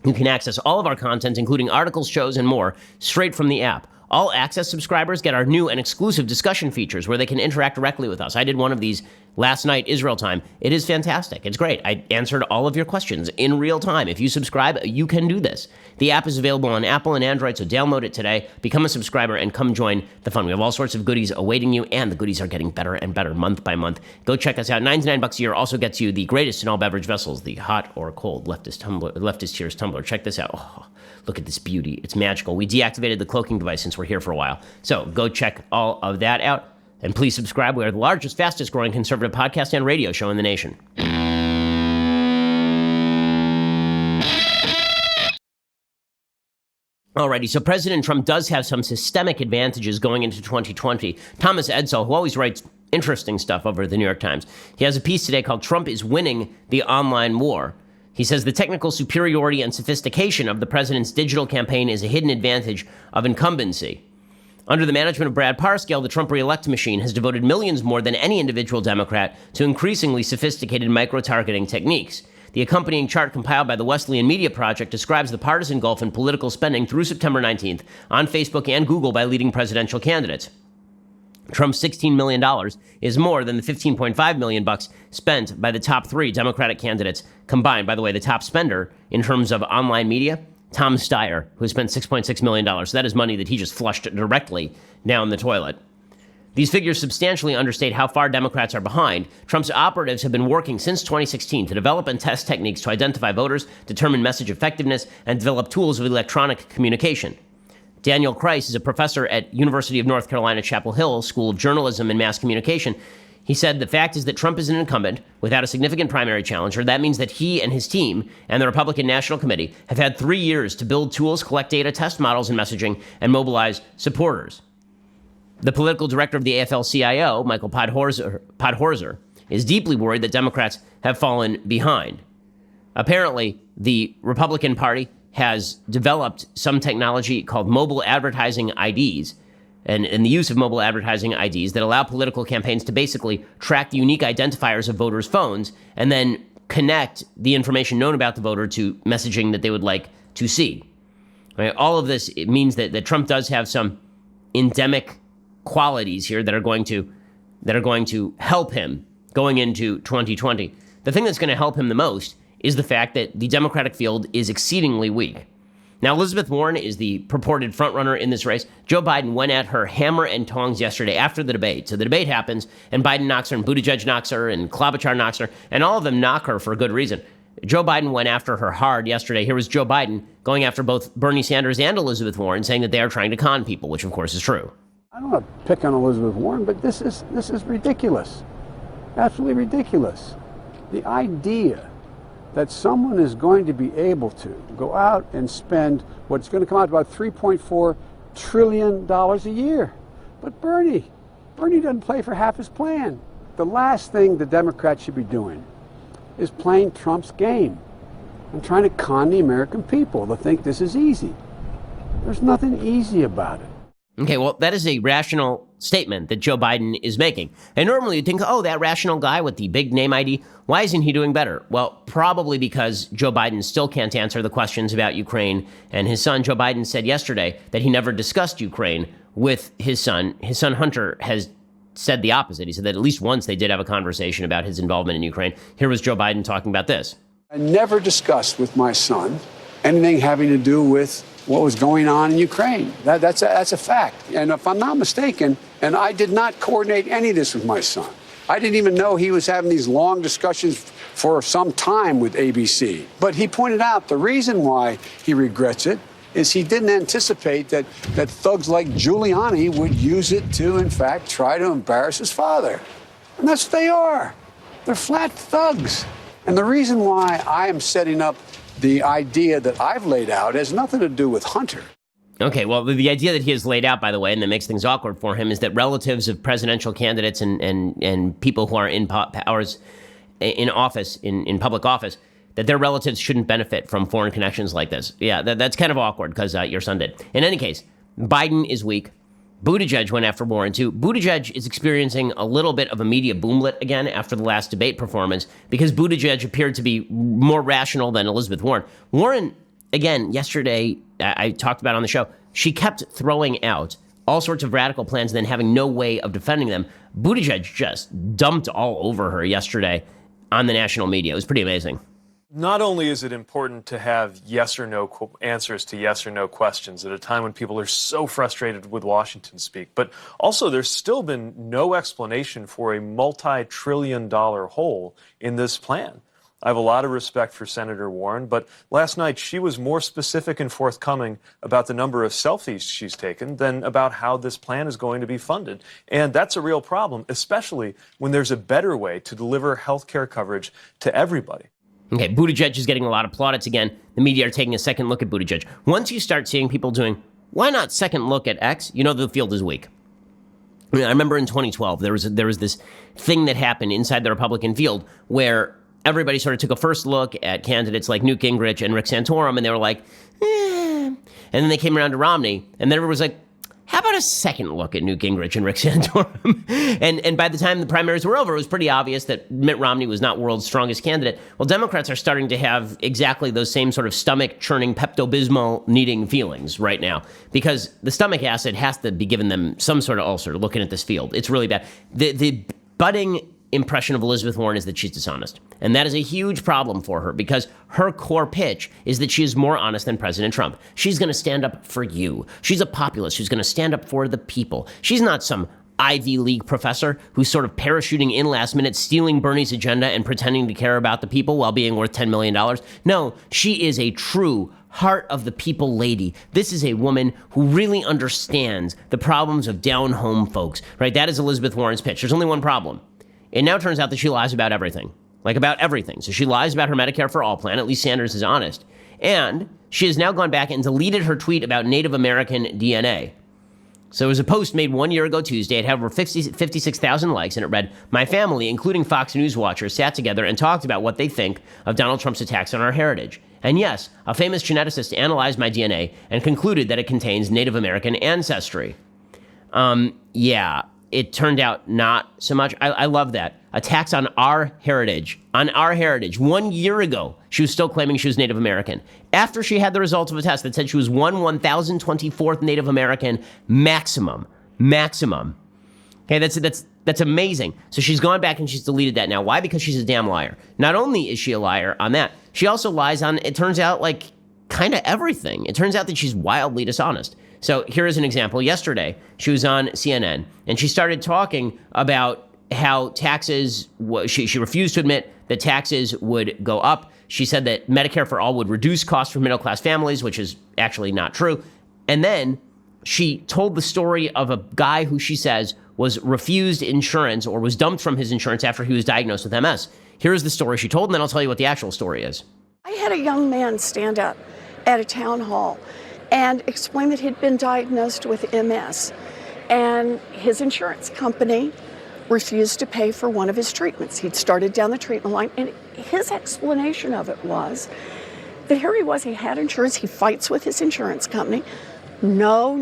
you can access all of our content, including articles, shows, and more, straight from the app. All access subscribers get our new and exclusive discussion features where they can interact directly with us. I did one of these last night, Israel time. It is fantastic. It's great. I answered all of your questions in real time. If you subscribe, you can do this. The app is available on Apple and Android, so download it today, become a subscriber, and come join the fun. We have all sorts of goodies awaiting you, and the goodies are getting better and better month by month. Go check us out. $99 a year also gets you the greatest in all beverage vessels, the hot or cold leftist Cheers tumbler. Check this out. Oh, look at this beauty. It's magical. We deactivated the cloaking device since we're here for a while. So go check all of that out. And please subscribe. We are the largest, fastest growing conservative podcast and radio show in the nation. Alrighty, so President Trump does have some systemic advantages going into 2020. Thomas Edsall, who always writes interesting stuff over at the New York Times, he has a piece today called "Trump is Winning the Online War." He says the technical superiority and sophistication of the president's digital campaign is a hidden advantage of incumbency. Under the management of Brad Parscale, the Trump re-elect machine has devoted millions more than any individual Democrat to increasingly sophisticated micro-targeting techniques. The accompanying chart compiled by the Wesleyan Media Project describes the partisan gulf in political spending through September 19th on Facebook and Google by leading presidential candidates. Trump's $16 million is more than the $15.5 million spent by the top 3 Democratic candidates combined. By the way, the top spender in terms of online media, Tom Steyer, who spent $6.6 million. So that is money that he just flushed directly down the toilet. These figures substantially understate how far Democrats are behind. Trump's operatives have been working since 2016 to develop and test techniques to identify voters, determine message effectiveness, and develop tools of electronic communication. Daniel Kreis is a professor at University of North Carolina, Chapel Hill School of Journalism and Mass Communication. He said the fact is that Trump is an incumbent without a significant primary challenger. That means that he and his team and the Republican National Committee have had 3 years to build tools, collect data, test models and messaging, and mobilize supporters. The political director of the AFL-CIO, Michael Podhorzer, is deeply worried that Democrats have fallen behind. Apparently, the Republican Party has developed some technology called mobile advertising IDs, and the use of mobile advertising IDs that allow political campaigns to basically track the unique identifiers of voters' phones and then connect the information known about the voter to messaging that they would like to see. Right? All of this, it means that Trump does have some endemic qualities here that are going to help him going into 2020. The thing that's going to help him the most is the fact that the Democratic field is exceedingly weak. Now, Elizabeth Warren is the purported frontrunner in this race. Joe Biden went at her hammer and tongs yesterday after the debate. So the debate happens, and Biden knocks her, and Buttigieg knocks her, and Klobuchar knocks her, and all of them knock her for a good reason. Joe Biden went after her hard yesterday. Here was Joe Biden going after both Bernie Sanders and Elizabeth Warren, saying that they are trying to con people, which of course is true. I don't want to pick on Elizabeth Warren, but this is ridiculous. Absolutely ridiculous. The idea that someone is going to be able to go out and spend what's going to come out to about $3.4 trillion a year. But Bernie doesn't play for half his plan. The last thing the Democrats should be doing is playing Trump's game and trying to con the American people to think this is easy. There's nothing easy about it. Okay, well, that is a rational statement that Joe Biden is making. And normally you'd think, oh, that rational guy with the big name ID, why isn't he doing better? Well, probably because Joe Biden still can't answer the questions about Ukraine. And his son, Joe Biden, said yesterday that he never discussed Ukraine with his son. His son, Hunter, has said the opposite. He said that at least once they did have a conversation about his involvement in Ukraine. Here was Joe Biden talking about this. I never discussed with my son anything having to do with what was going on in Ukraine. That's a fact. And if I'm not mistaken, and I did not coordinate any of this with my son. I didn't even know he was having these long discussions for some time with ABC. But he pointed out the reason why he regrets it is he didn't anticipate that thugs like Giuliani would use it to, in fact, try to embarrass his father. And that's what they are. They're flat thugs. And the reason why I am setting up the idea that I've laid out has nothing to do with Hunter. Okay, well, the idea that he has laid out, by the way, and that makes things awkward for him, is that relatives of presidential candidates and people who are in powers, in office, in public office, that their relatives shouldn't benefit from foreign connections like this. Yeah, that's kind of awkward because your son did. In any case, Biden is weak. Buttigieg went after Warren, too. Buttigieg is experiencing a little bit of a media boomlet again after the last debate performance because Buttigieg appeared to be more rational than Elizabeth Warren. Warren, again, yesterday, I talked about on the show, she kept throwing out all sorts of radical plans and then having no way of defending them. Buttigieg just dumped all over her yesterday on the national media. It was pretty amazing. Not only is it important to have yes or no answers to yes or no questions at a time when people are so frustrated with Washington speak, but also there's still been no explanation for a multi-trillion-dollar hole in this plan. I have a lot of respect for Senator Warren, but last night she was more specific and forthcoming about the number of selfies she's taken than about how this plan is going to be funded. And that's a real problem, especially when there's a better way to deliver health care coverage to everybody. Okay, Buttigieg is getting a lot of plaudits again. The media are taking a second look at Buttigieg. Once you start seeing people doing, why not second look at X, you know the field is weak. I remember in 2012, there was this thing that happened inside the Republican field where everybody sort of took a first look at candidates like Newt Gingrich and Rick Santorum, and they were like, And then they came around to Romney, and then everyone was like, how about a second look at Newt Gingrich and Rick Santorum? and by the time the primaries were over, it was pretty obvious that Mitt Romney was not world's strongest candidate. Well, Democrats are starting to have exactly those same sort of stomach-churning, Pepto-Bismol-needing feelings right now, because the stomach acid has to be giving them some sort of ulcer looking at this field. It's really bad. The budding impression of Elizabeth Warren is that she's dishonest. And that is a huge problem for her because her core pitch is that she is more honest than President Trump. She's going to stand up for you. She's a populist who's going to stand up for the people. She's not some Ivy League professor who's sort of parachuting in last minute, stealing Bernie's agenda and pretending to care about the people while being worth $10 million. No, she is a true heart of the people lady. This is a woman who really understands the problems of down-home folks, right? That is Elizabeth Warren's pitch. There's only one problem. It now turns out that she lies about everything, like about everything. So she lies about her Medicare for All plan. At least Sanders is honest. And she has now gone back and deleted her tweet about Native American DNA. So it was a post made 1 year ago Tuesday. It had over 56,000 likes, and it read, "My family, including Fox News watchers, sat together and talked about what they think of Donald Trump's attacks on our heritage. And yes, a famous geneticist analyzed my DNA and concluded that it contains Native American ancestry." Yeah, it turned out not so much. I love that. Attacks on our heritage. On our heritage. 1 year ago, she was still claiming she was Native American. After she had the results of a test that said she was 1,024th Native American maximum. Okay, that's amazing. So she's gone back and she's deleted that now. Why? Because she's a damn liar. Not only is she a liar on that, she also lies on, it turns out, like, kind of everything. It turns out that she's wildly dishonest. So here is an example. Yesterday, she was on CNN, and she started talking about how taxes, she refused to admit that taxes would go up. She said that Medicare for All would reduce costs for middle-class families, which is actually not true. And then she told the story of a guy who she says was refused insurance or was dumped from his insurance after he was diagnosed with MS. Here's the story she told, and then I'll tell you what the actual story is. I had a young man stand up at a town hall and explain that he'd been diagnosed with MS, and his insurance company refused to pay for one of his treatments. He'd started down the treatment line, and his explanation of it was that here he was, he had insurance, he fights with his insurance company. No,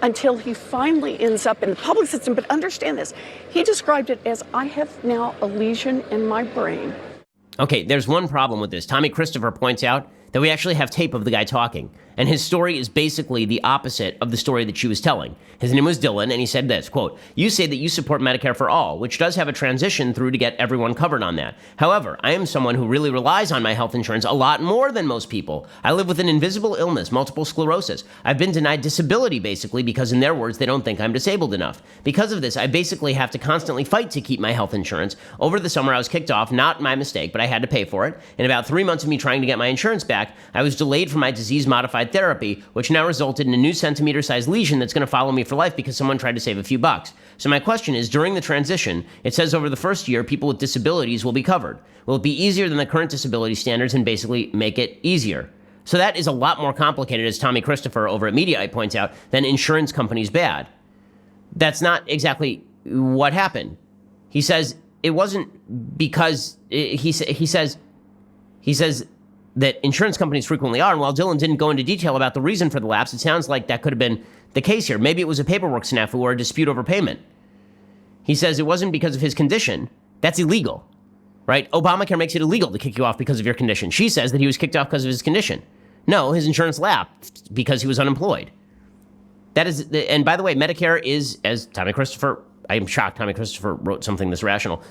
until he finally ends up in the public system. But understand this, he described it as, "I have now a lesion in my brain." Okay, there's one problem with this. Tommy Christopher points out that we actually have tape of the guy talking, and his story is basically the opposite of the story that she was telling. His name was Dylan, and he said this, quote, "You say that you support Medicare for All, which does have a transition through to get everyone covered on that. However, I am someone who really relies on my health insurance a lot more than most people. I live with an invisible illness, multiple sclerosis. I've been denied disability, basically, because in their words, they don't think I'm disabled enough. Because of this, I basically have to constantly fight to keep my health insurance. Over the summer, I was kicked off, not my mistake, but I had to pay for it. In about 3 months of me trying to get my insurance back, I was delayed from my disease-modified therapy, which now resulted in a new centimeter-sized lesion that's going to follow me for life because someone tried to save a few bucks. So my question is, during the transition, it says over the first year, people with disabilities will be covered. Will it be easier than the current disability standards and basically make it easier?" So that is a lot more complicated, as Tommy Christopher over at Mediaite points out, than insurance companies bad. That's not exactly what happened. He says it wasn't because he says that insurance companies frequently are, and while Dylan didn't go into detail about the reason for the lapse, it sounds like that could have been the case here. Maybe it was a paperwork snafu or a dispute over payment. He says it wasn't because of his condition. That's illegal, right? Obamacare makes it illegal to kick you off because of your condition. She says that he was kicked off because of his condition. No, his insurance lapsed because he was unemployed. That is, and by the way, Medicare is, as Tommy Christopher, I am shocked Tommy Christopher wrote something this rational.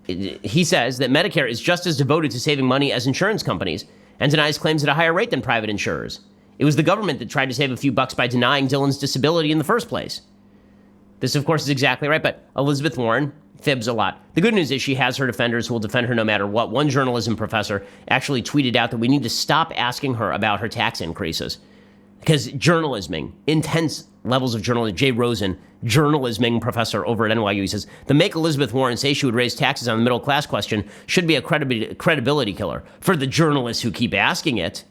He says that Medicare is just as devoted to saving money as insurance companies and denies claims at a higher rate than private insurers. It was the government that tried to save a few bucks by denying Dylan's disability in the first place. This, of course, is exactly right, but Elizabeth Warren fibs a lot. The good news is she has her defenders who will defend her no matter what. One journalism professor actually tweeted out that we need to stop asking her about her tax increases. Because journalisming, intense levels of journalism, Jay Rosen, journalisming professor over at NYU, he says, the make Elizabeth Warren say she would raise taxes on the middle class question should be a credibility killer for the journalists who keep asking it.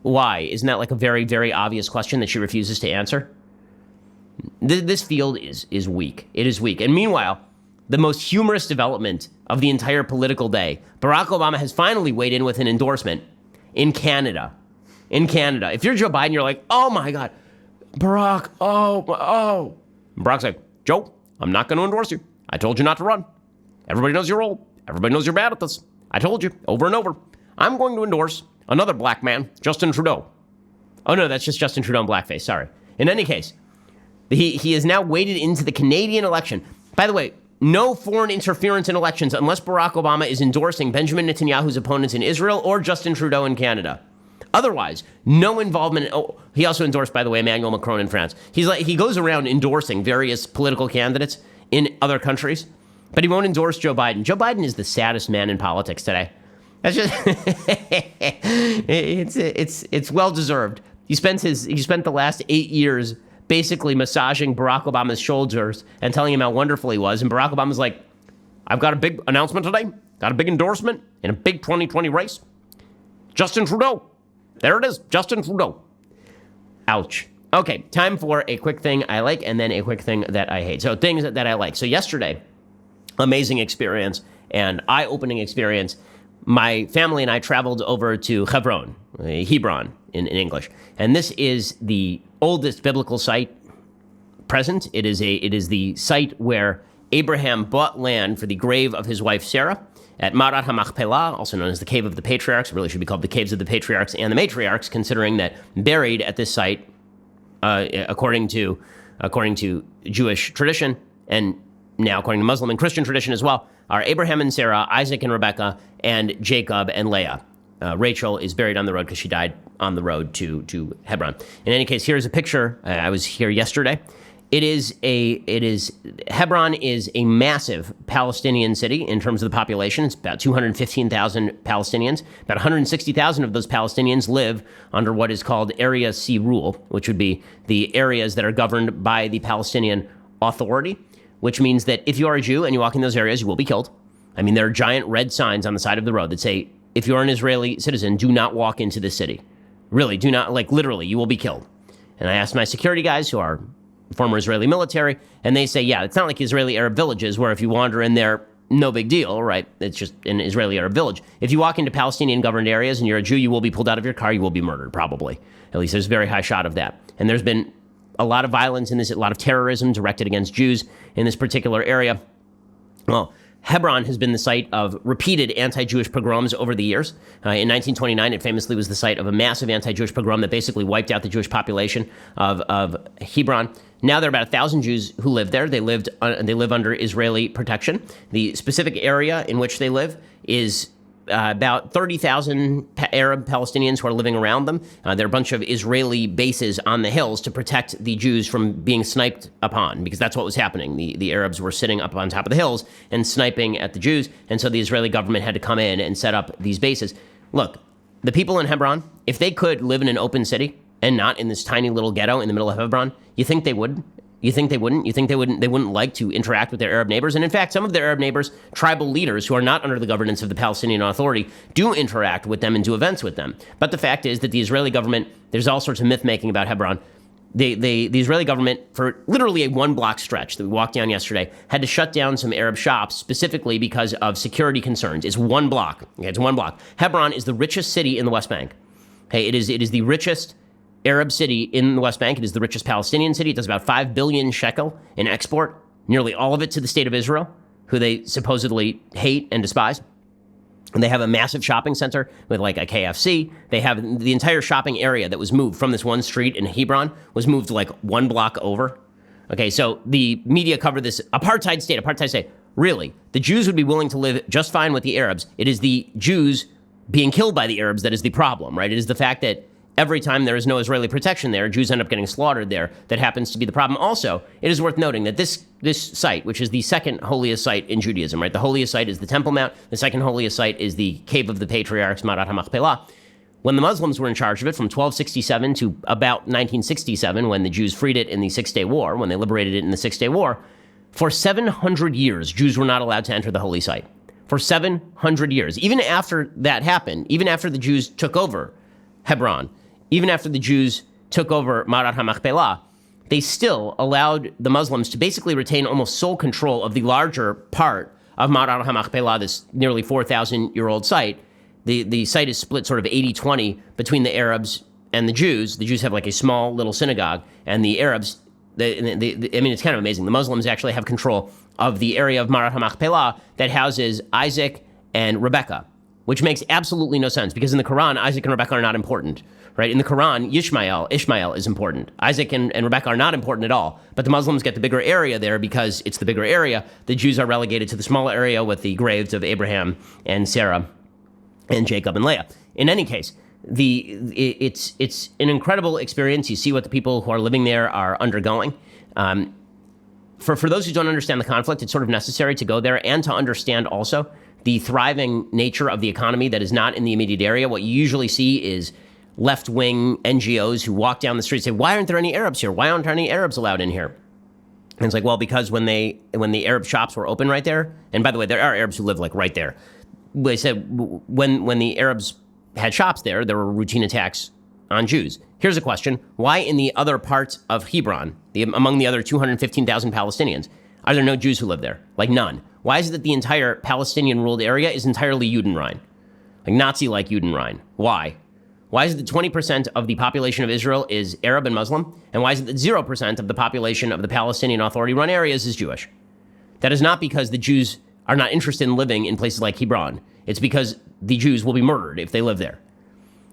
Why? Isn't that like a very, very obvious question that she refuses to answer? This field is weak. It is weak. And meanwhile, the most humorous development of the entire political day, Barack Obama has finally weighed in with an endorsement in Canada. In Canada. If you're Joe Biden, you're like, oh my God, Barack, oh. Barack's like, Joe, I'm not going to endorse you. I told you not to run. Everybody knows your role. Everybody knows you're bad at this. I told you over and over. I'm going to endorse another black man, Justin Trudeau. Oh no, that's just Justin Trudeau in blackface, sorry. In any case, he has now waded into the Canadian election. By the way, no foreign interference in elections unless Barack Obama is endorsing Benjamin Netanyahu's opponents in Israel or Justin Trudeau in Canada. Otherwise, no involvement. Oh, he also endorsed, by the way, Emmanuel Macron in France. He goes around endorsing various political candidates in other countries, but he won't endorse Joe Biden. Joe Biden is the saddest man in politics today. That's just it's well deserved. He spent the last 8 years basically massaging Barack Obama's shoulders and telling him how wonderful he was. And Barack Obama's like, I've got a big announcement today. Got a big endorsement in a big 2020 race. Justin Trudeau. There it is. Justin Trudeau. Ouch. Okay, time for a quick thing I like and then a quick thing that I hate. So things that I like. So yesterday, amazing experience and eye-opening experience. My family and I traveled over to Hebron in English. And this is the oldest biblical site present. It is the site where Abraham bought land for the grave of his wife Sarah at Marat HaMachpelah, also known as the Cave of the Patriarchs. It really should be called the Caves of the Patriarchs and the Matriarchs, considering that buried at this site, according to Jewish tradition, and now according to Muslim and Christian tradition as well, are Abraham and Sarah, Isaac and Rebekah, and Jacob and Leah. Rachel is buried on the road because she died on the road to Hebron. In any case, here's a picture. I was here yesterday. Hebron is a massive Palestinian city in terms of the population. It's about 215,000 Palestinians. About 160,000 of those Palestinians live under what is called Area C rule, which would be the areas that are governed by the Palestinian Authority, which means that if you are a Jew and you walk in those areas, you will be killed. I mean, there are giant red signs on the side of the road that say, if you're an Israeli citizen, do not walk into this city. Really, do not, literally, you will be killed. And I asked my security guys who are former Israeli military, and they say, yeah, it's not like Israeli Arab villages where if you wander in there, no big deal, right? It's just an Israeli Arab village. If you walk into Palestinian governed areas and you're a Jew, you will be pulled out of your car, you will be murdered, probably. At least there's a very high shot of that. And there's been a lot of violence in this, a lot of terrorism directed against Jews in this particular area. Well, Hebron has been the site of repeated anti-Jewish pogroms over the years. In 1929, it famously was the site of a massive anti-Jewish pogrom that basically wiped out the Jewish population of Hebron. Now there are about 1,000 Jews who live there. They live under Israeli protection. The specific area in which they live is about 30,000 Arab Palestinians who are living around them. There are a bunch of Israeli bases on the hills to protect the Jews from being sniped upon, because that's what was happening. The Arabs were sitting up on top of the hills and sniping at the Jews, and so the Israeli government had to come in and set up these bases. Look, the people in Hebron, if they could live in an open city and not in this tiny little ghetto in the middle of Hebron, you think they would? You think they wouldn't? You think they wouldn't like to interact with their Arab neighbors? And in fact, some of their Arab neighbors, tribal leaders who are not under the governance of the Palestinian Authority, do interact with them and do events with them. But the fact is that the Israeli government, there's all sorts of myth-making about Hebron. The Israeli government, for literally a one-block stretch that we walked down yesterday, had to shut down some Arab shops specifically because of security concerns. It's one block. Okay, it's one block. Hebron is the richest city in the West Bank. Okay, it is the richest Arab city in the West Bank. It is the richest Palestinian city. It does about 5 billion shekel in export, nearly all of it to the state of Israel, who they supposedly hate and despise. And they have a massive shopping center with like a KFC. They have the entire shopping area that was moved from this one street in Hebron was moved like one block over. Okay, so the media covered this apartheid state. Really, the Jews would be willing to live just fine with the Arabs. It is the Jews being killed by the Arabs that is the problem, right? It is the fact that every time there is no Israeli protection there, Jews end up getting slaughtered there. That happens to be the problem. Also, it is worth noting that this site, which is the second holiest site in Judaism, right? The holiest site is the Temple Mount. The second holiest site is the Cave of the Patriarchs, Marat HaMachpelah. When the Muslims were in charge of it from 1267 to about 1967, when the Jews freed it in the Six-Day War, when they liberated it in the Six-Day War, for 700 years, Jews were not allowed to enter the holy site. For 700 years. Even after that happened, even after the Jews took over Hebron, even after the Jews took over Marat HaMachpelah, they still allowed the Muslims to basically retain almost sole control of the larger part of Marat HaMachpelah, this nearly 4,000-year-old site. The site is split sort of 80-20 between the Arabs and the Jews. The Jews have like a small little synagogue, and the Arabs, I mean, it's kind of amazing. The Muslims actually have control of the area of Marat HaMachpelah that houses Isaac and Rebekah, which makes absolutely no sense, because in the Quran, Isaac and Rebekah are not important. Right? In the Quran, Ishmael is important. Isaac and Rebekah are not important at all. But the Muslims get the bigger area there because it's the bigger area. The Jews are relegated to the smaller area with the graves of Abraham and Sarah and Jacob and Leah. In any case, It's an incredible experience. You see what the people who are living there are undergoing. For those who don't understand the conflict, it's sort of necessary to go there and to understand also the thriving nature of the economy that is not in the immediate area. What you usually see is left-wing NGOs who walk down the street and say, why aren't there any Arabs here? Why aren't there any Arabs allowed in here? And it's like, well, because when the Arab shops were open right there, and by the way, there are Arabs who live like right there. They said when the Arabs had shops there were routine attacks on Jews. Here's a question. Why in the other parts of Hebron, among the other 215,000 Palestinians, are there no Jews who live there? Like none. Why is it that the entire Palestinian-ruled area is entirely Judenrein? Like Nazi-like Judenrein. Why? Why is it that 20% of the population of Israel is Arab and Muslim? And why is it that 0% of the population of the Palestinian Authority-run areas is Jewish? That is not because the Jews are not interested in living in places like Hebron. It's because the Jews will be murdered if they live there.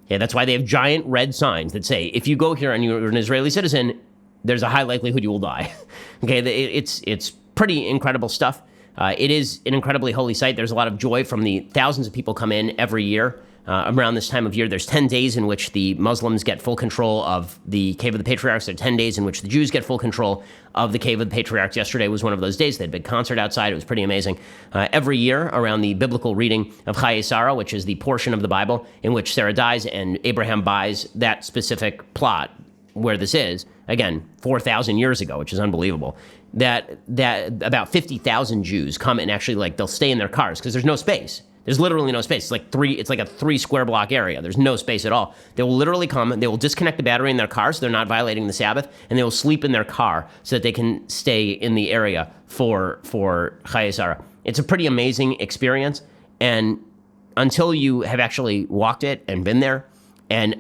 Yeah, that's why they have giant red signs that say, if you go here and you're an Israeli citizen, there's a high likelihood you will die. Okay, it's pretty incredible stuff. It is an incredibly holy site. There's a lot of joy from the thousands of people come in every year. Around this time of year, there's 10 days in which the Muslims get full control of the Cave of the Patriarchs. There are 10 days in which the Jews get full control of the Cave of the Patriarchs. Yesterday was one of those days. They had a big concert outside. It was pretty amazing. Every year around the biblical reading of Chaye Sarah, which is the portion of the Bible in which Sarah dies and Abraham buys that specific plot where this is, again, 4,000 years ago, which is unbelievable, that about 50,000 Jews come and actually, they'll stay in their cars because there's no space. There's literally no space. It's like a 3 square block area. There's no space at all. They will literally come, they will disconnect the battery in their car so they're not violating the Sabbath, and they will sleep in their car so that they can stay in the area for Chaye Sarah. It's a pretty amazing experience, and until you have actually walked it and been there, and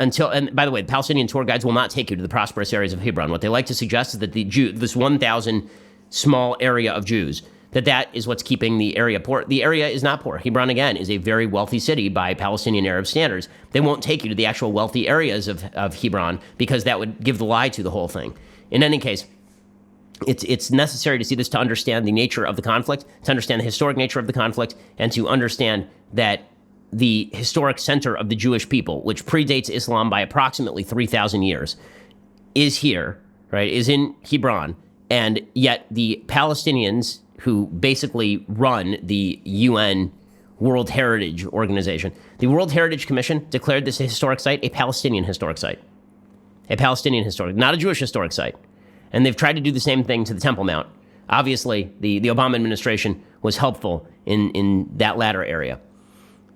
by the way, the Palestinian tour guides will not take you to the prosperous areas of Hebron. What they like to suggest is that this 1,000 small area of Jews, that is what's keeping the area poor. The area is not poor. Hebron, again, is a very wealthy city by Palestinian Arab standards. They won't take you to the actual wealthy areas of Hebron because that would give the lie to the whole thing. In any case, it's necessary to see this to understand the nature of the conflict, to understand the historic nature of the conflict, and to understand that the historic center of the Jewish people, which predates Islam by approximately 3,000 years, is here, right, is in Hebron, and yet the Palestinians who basically run the UN World Heritage Organization. The World Heritage Commission declared this historic site a Palestinian historic site. A Palestinian historic, not a Jewish historic site. And they've tried to do the same thing to the Temple Mount. Obviously, the Obama administration was helpful in that latter area.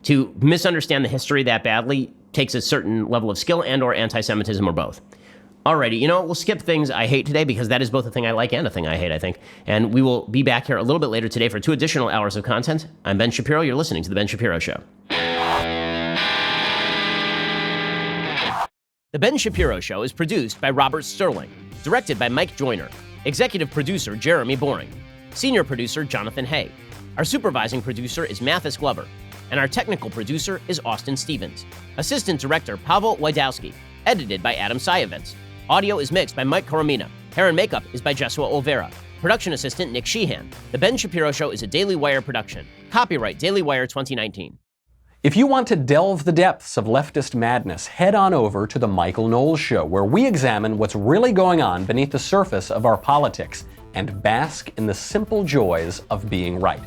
To misunderstand the history that badly takes a certain level of skill and or anti-Semitism or both. Alrighty, we'll skip things I hate today because that is both a thing I like and a thing I hate, I think. And we will be back here a little bit later today for 2 additional hours of content. I'm Ben Shapiro. You're listening to The Ben Shapiro Show. The Ben Shapiro Show is produced by Robert Sterling, directed by Mike Joyner, executive producer Jeremy Boring, senior producer Jonathan Hay. Our supervising producer is Mathis Glover, and our technical producer is Austin Stevens. Assistant director Pavel Wydowski, edited by Adam Sayevitz. Audio is mixed by Mike Coromina. Hair and makeup is by Jesua Olvera. Production assistant Nick Sheehan. The Ben Shapiro Show is a Daily Wire production. Copyright Daily Wire 2019. If you want to delve the depths of leftist madness, head on over to The Michael Knowles Show, where we examine what's really going on beneath the surface of our politics and bask in the simple joys of being right.